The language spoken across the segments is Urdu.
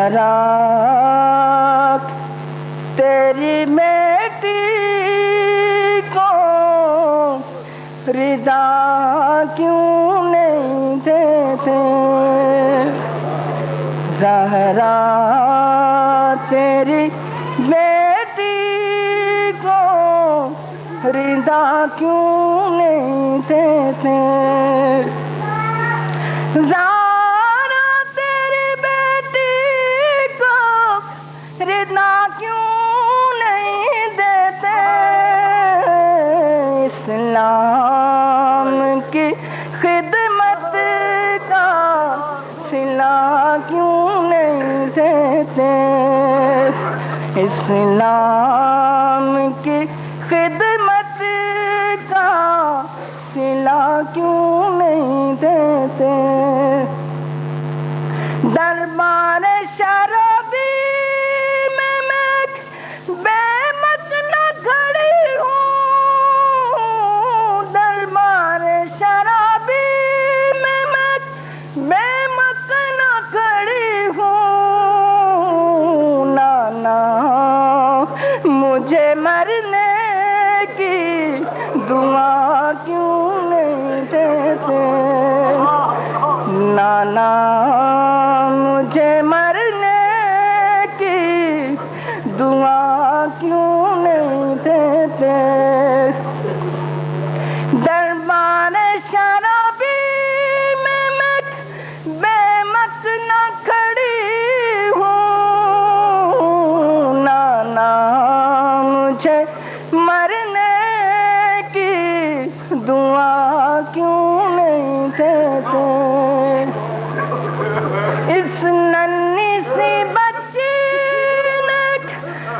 زہرا تیری بیٹی کو رضا کیوں نہیں دیتے؟ زہرا تیری بیٹی کو رضا کیوں نہیں دیتے؟ زہرا تیری بیٹی کو رضا کیوں نہیں دیتے؟ اسلام کی خدمت کا صلہ کیوں نہیں دیتے؟ اسلام کی خدمت کا صلہ کیوں نہیں دیتے؟ دربار شرابی میں بے مت نہ کھڑی ہوں، دربار شرابی میں بے مت نہ کھڑی ہوں، نانا مجھے مرنے کی دعا کیوں نہیں دیتے؟ نانا مجھے مرنے کی دعا کیوں نہیں دیتے؟ دربار شرابی میں بے مت نہ کھڑی ہوں، نانا مجھے مرنے کی دعا کیوں نہیں دیتے؟ اس ننھی سی بچی نے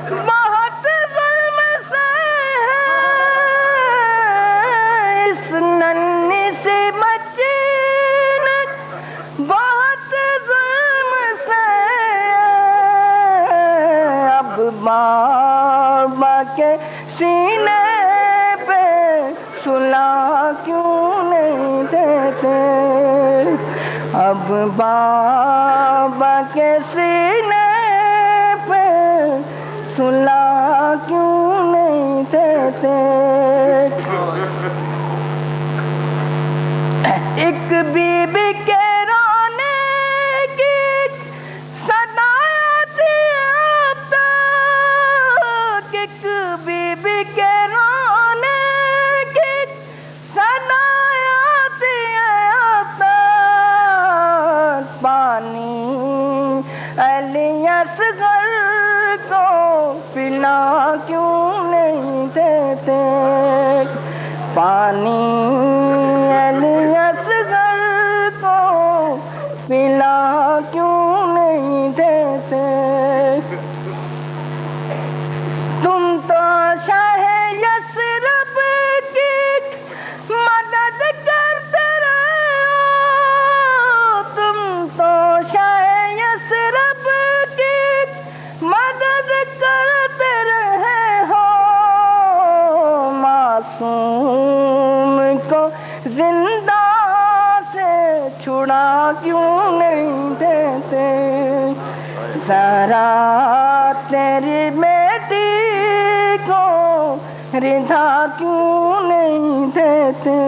بہت ظلم سہے، اس ننھی سی بچی نے بہت ظلم سہے، اب بابا کے سینے پہ صلح کیوں نہیں دیتے؟ اب بابا کے سینے پہ صلح کیوں نہیں دیتے؟ ایک بی بی کے رونے کی صدا آتی ہے اب تک، ایک بی بی کے رونے کی صدا آتی ہے اب تک، پانی علی اصغر کو پلا کیوں نہیں دیتے؟ پانی علی اصغر کو پلا کیوں نہیں دیتے؟ تم تو شاہ یثرب کی مدد کرتے رہے ہو، تم تو شاہ یثرب کی مدد کرتے رہے ہو، معصوم کو زندہ سے چھڑا کیوں نہیں دیتے؟ زہرا تیری بیٹی کو رضا کیوں نہیں دیتے؟